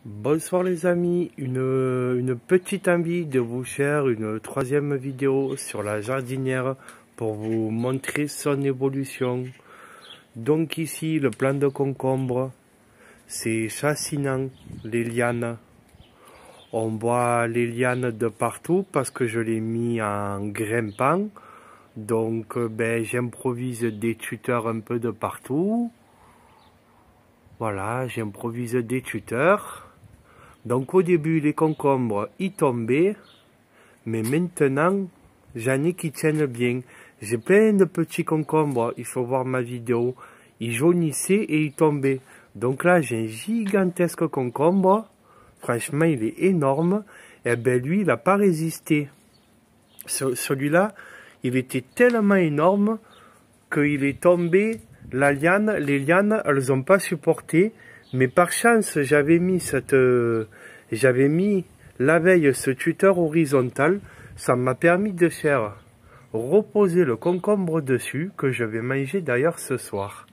Bonsoir les amis, une petite envie de vous faire une troisième vidéo sur la jardinière pour vous montrer son évolution. Donc ici le plant de concombre, c'est fascinant, les lianes. On voit les lianes de partout parce que je l'ai mis en grimpant. Donc j'improvise des tuteurs un peu de partout. Voilà, j'improvise des tuteurs. Donc au début les concombres y tombaient, mais maintenant j'en ai qui tiennent bien. J'ai plein de petits concombres, il faut voir ma vidéo, ils jaunissaient et ils tombaient. Donc là j'ai un gigantesque concombre, franchement il est énorme, et ben lui il n'a pas résisté. Celui-là il était tellement énorme qu'il est tombé, les lianes elles n'ont pas supporté. Mais par chance, j'avais mis la veille ce tuteur horizontal. Ça m'a permis de faire reposer le concombre dessus, que je vais manger d'ailleurs ce soir.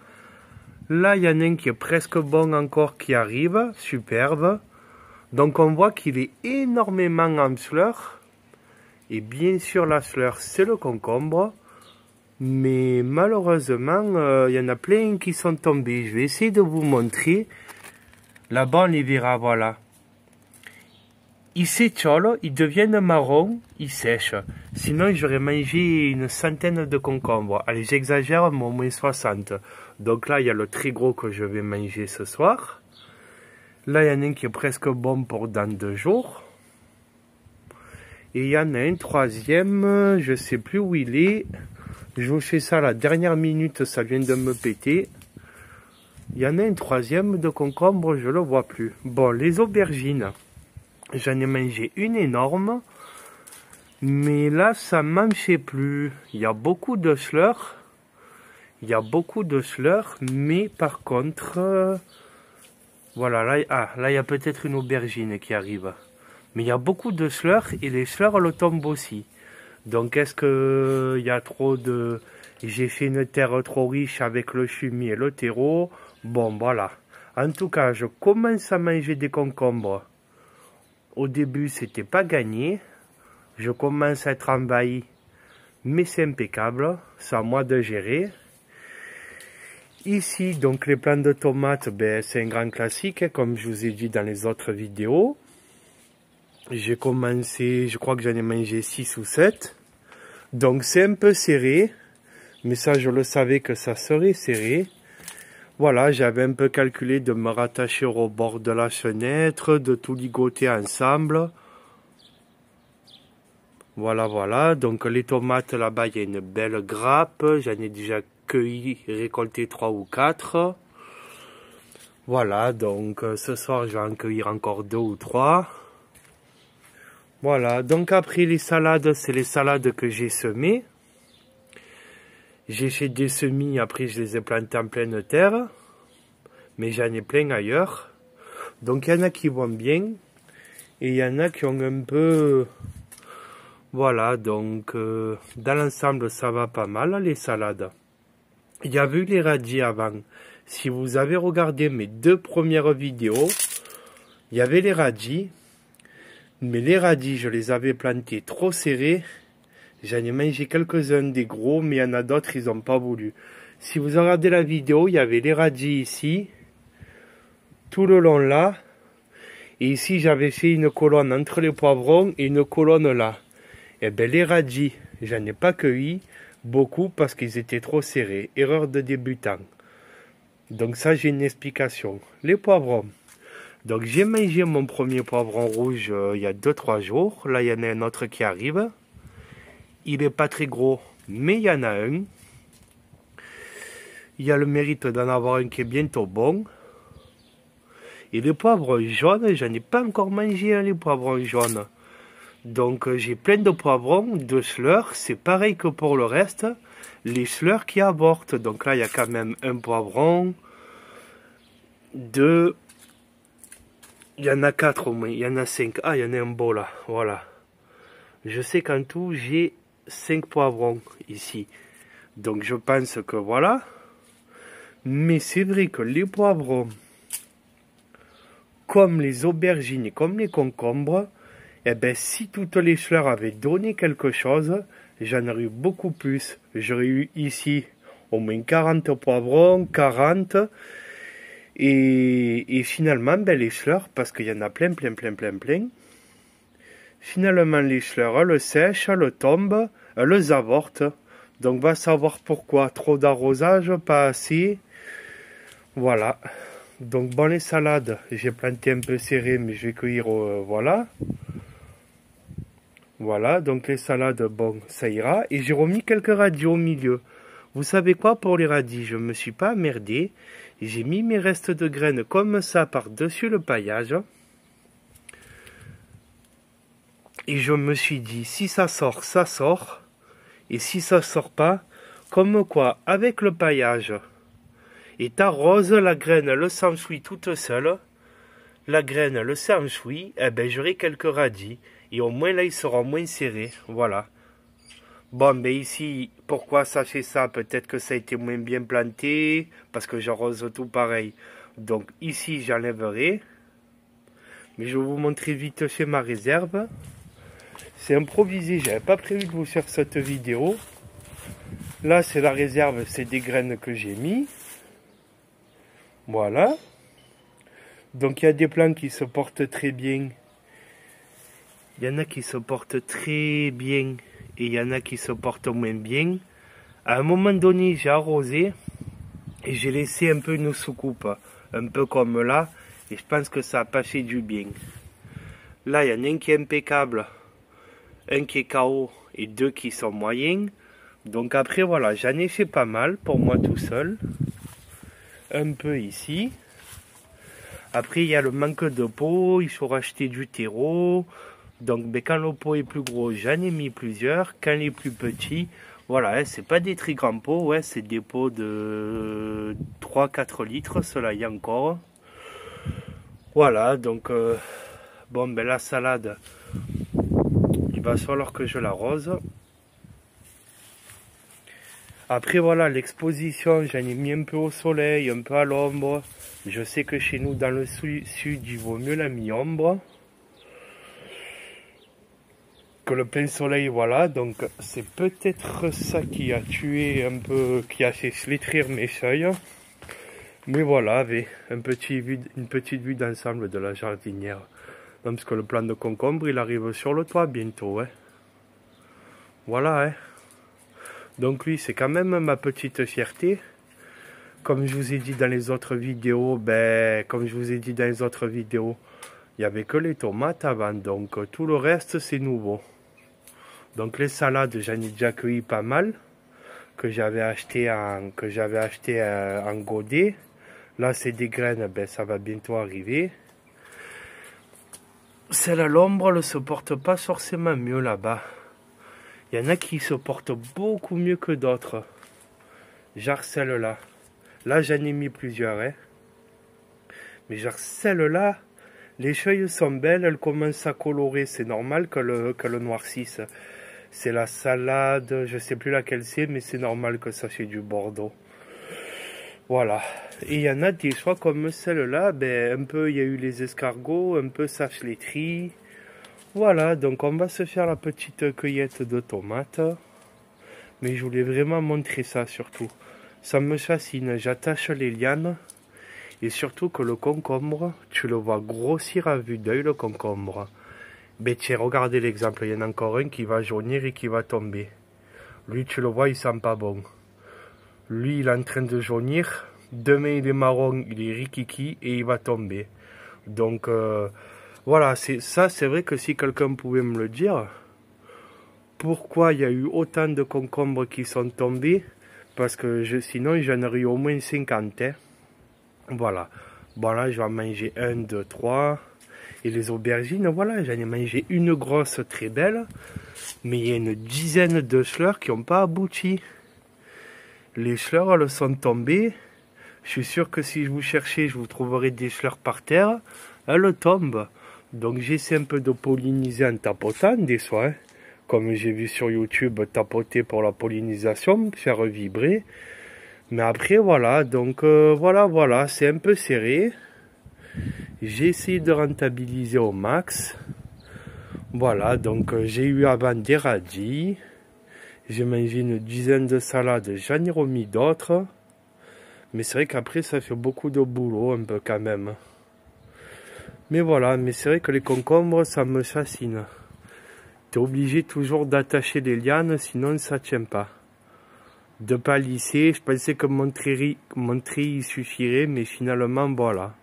Là, il y en a un qui est presque bon encore qui arrive, superbe. Donc on voit qu'il est énormément en fleurs. Et bien sûr, la fleur, c'est le concombre. Mais malheureusement, il y en a plein qui sont tombés. Je vais essayer de vous montrer. Là-bas, on les verra, voilà. Ils s'étiolent, ils deviennent marrons, ils sèchent. Sinon, j'aurais mangé une centaine de concombres. Allez, j'exagère, mais au moins 60. Donc là, il y a le très gros que je vais manger ce soir. Là, il y en a un qui est presque bon pour dans 2 jours. Et il y en a un troisième, je ne sais plus où il est. Je fais ça à la dernière minute, ça vient de me péter. Il y en a un troisième de concombre, je ne le vois plus. Bon, les aubergines, j'en ai mangé une énorme. Mais là, ça ne m'enchait plus. Il y a beaucoup de slurs. Mais par contre... voilà, là, il y a peut-être une aubergine qui arrive. Mais il y a beaucoup de slurs et les slurs le tombent aussi. Donc, est-ce qu'il y a trop de... J'ai fait une terre trop riche avec le fumier et le terreau. Bon, voilà. En tout cas, je commence à manger des concombres. Au début, c'était pas gagné. Je commence à être envahi. Mais c'est impeccable. C'est à moi de gérer. Ici, donc, les plants de tomates, c'est un grand classique, comme je vous ai dit dans les autres vidéos. J'ai commencé, je crois que j'en ai mangé 6 ou 7. Donc, c'est un peu serré. Mais ça, je le savais que ça serait serré. Voilà, j'avais un peu calculé de me rattacher au bord de la fenêtre, de tout ligoter ensemble. Voilà. Donc les tomates, là-bas, il y a une belle grappe. J'en ai déjà cueilli, récolté 3 ou 4. Voilà, donc ce soir, je vais en cueillir encore 2 ou 3. Voilà, donc après les salades, c'est les salades que j'ai semées. J'ai fait des semis, après je les ai plantés en pleine terre. Mais j'en ai plein ailleurs. Donc il y en a qui vont bien. Et il y en a qui ont un peu... Voilà, donc dans l'ensemble ça va pas mal les salades. Il y a eu les radis avant. Si vous avez regardé mes 2 premières vidéos, il y avait les radis. Mais les radis, je les avais plantés trop serrés. J'en ai mangé quelques-uns des gros, mais il y en a d'autres, ils n'ont pas voulu. Si vous regardez la vidéo, il y avait les radis ici, tout le long là. Et ici, j'avais fait une colonne entre les poivrons et une colonne là. Et bien, les radis, j'en ai pas cueilli beaucoup parce qu'ils étaient trop serrés. Erreur de débutant. Donc ça, j'ai une explication. Les poivrons. Donc, j'ai mangé mon premier poivron rouge il y a 2-3 jours. Là, il y en a un autre qui arrive. Il n'est pas très gros, mais il y en a un. Il y a le mérite d'en avoir un qui est bientôt bon. Et les poivrons jaunes, j'en ai pas encore mangé les poivrons jaunes. Donc j'ai plein de poivrons, de slurs. C'est pareil que pour le reste. Les slurs qui avortent. Donc là, il y a quand même un poivron. 2. Il y en a 4 au moins. Il y en a 5. Ah, il y en a un beau là. Voilà. Je sais qu'en tout, j'ai 5 poivrons ici. Donc je pense que voilà. Mais c'est vrai que les poivrons comme les aubergines et comme les concombres, eh ben, si toutes les fleurs avaient donné quelque chose, j'en aurais eu beaucoup plus. J'aurais eu ici au moins 40 poivrons, 40. Et finalement, ben, les fleurs, parce qu'il y en a plein, finalement, les fleurs, elles sèchent, elles tombent, elles avortent. Donc, va savoir pourquoi. Trop d'arrosage, pas assez. Voilà. Donc, bon, les salades, j'ai planté un peu serré, mais je vais cueillir, voilà. Voilà, donc les salades, bon, ça ira. Et j'ai remis quelques radis au milieu. Vous savez quoi, pour les radis, je me suis pas emmerdé. J'ai mis mes restes de graines comme ça par-dessus le paillage. Et je me suis dit, si ça sort, ça sort. Et si ça sort pas, comme quoi, avec le paillage, et t'arroses la graine, elle s'enfouit toute seule. La graine, elle s'enfouit, eh ben j'aurai quelques radis. Et au moins là, il sera moins serré. Voilà. Bon, ben ici, pourquoi ça fait ça? Peut-être que ça a été moins bien planté, parce que j'arrose tout pareil. Donc ici, j'enlèverai. Mais je vais vous montrer vite chez ma réserve. C'est improvisé, j'avais pas prévu de vous faire cette vidéo. Là, c'est la réserve, c'est des graines que j'ai mis. Voilà. Donc il y a des plants qui se portent très bien. Il y en a qui se portent très bien et il y en a qui se portent moins bien. À un moment donné, j'ai arrosé et j'ai laissé un peu une soucoupe, un peu comme là, et je pense que ça a pas fait du bien. Là, il y en a un qui est impeccable, un qui est KO et deux qui sont moyens. Donc après, voilà, j'en ai fait pas mal pour moi tout seul. Un peu ici. Après, il y a le manque de pot, il faut racheter du terreau. Donc, ben, quand le pot est plus gros, j'en ai mis plusieurs. Quand il est plus petit, voilà, hein, c'est pas des très grands pots, ouais, c'est des pots de 3-4 litres, cela y est encore. Voilà, donc, bon, ben la salade, il va falloir que je l'arrose. Après, voilà, l'exposition, j'en ai mis un peu au soleil, un peu à l'ombre. Je sais que chez nous, dans le sud, il vaut mieux la mi-ombre que le plein soleil, voilà. Donc, c'est peut-être ça qui a tué un peu, qui a fait flétrir mes feuilles. Mais voilà, avec une petite vue d'ensemble de la jardinière. Non, parce que le plant de concombre, il arrive sur le toit bientôt, hein. Voilà, hein. Donc lui, c'est quand même ma petite fierté. Comme je vous ai dit dans les autres vidéos, il n'y avait que les tomates avant, donc tout le reste, c'est nouveau. Donc les salades, j'en ai déjà cueilli pas mal, que j'avais acheté en godet. Là, c'est des graines, ben, ça va bientôt arriver. Celle à l'ombre ne se porte pas forcément mieux là-bas. Il y en a qui se portent beaucoup mieux que d'autres. Genre celle-là. Là, j'en ai mis plusieurs, hein. Mais genre celle-là, les feuilles sont belles, elles commencent à colorer. C'est normal que le noircisse. C'est la salade, je sais plus laquelle c'est, mais c'est normal que ça fait du bordeaux. Voilà. Et il y en a des choix comme celle-là, ben, un peu, il y a eu les escargots, un peu ça flétrit. Voilà, donc on va se faire la petite cueillette de tomates. Mais je voulais vraiment montrer ça surtout. Ça me fascine, j'attache les lianes. Et surtout que le concombre, tu le vois grossir à vue d'œil, le concombre. Ben tiens, regardez l'exemple, il y en a encore un qui va jaunir et qui va tomber. Lui, tu le vois, il sent pas bon. Lui, il est en train de jaunir. Demain, il est marron, il est rikiki et il va tomber. Donc, voilà, c'est vrai que si quelqu'un pouvait me le dire, pourquoi il y a eu autant de concombres qui sont tombés, parce que sinon, j'en aurais eu au moins 50. Hein. Voilà. Bon, là, je vais en manger 1, 2, 3. Et les aubergines, voilà, j'en ai mangé une grosse très belle. Mais il y a une dizaine de fleurs qui n'ont pas abouti. Les fleurs, elles sont tombées. Je suis sûr que si je vous cherchez, je vous trouverai des fleurs par terre. Elles tombent. Donc j'essaie un peu de polliniser en tapotant des fois. Hein. Comme j'ai vu sur YouTube, tapoter pour la pollinisation, faire vibrer. Mais après, voilà. Donc voilà, c'est un peu serré. J'ai essayé de rentabiliser au max. Voilà, donc j'ai eu avant des radis. J'ai mangé une dizaine de salades, j'en ai remis d'autres. Mais c'est vrai qu'après ça fait beaucoup de boulot un peu quand même. Mais voilà, mais c'est vrai que les concombres ça me fascine. T'es obligé toujours d'attacher les lianes, sinon ça tient pas. De pas lisser, je pensais que mon tri suffirait, mais finalement voilà.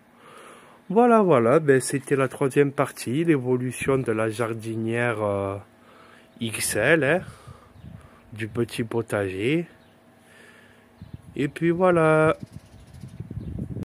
Voilà, ben, c'était la troisième partie, l'évolution de la jardinière XL, hein, du petit potager. Et puis voilà.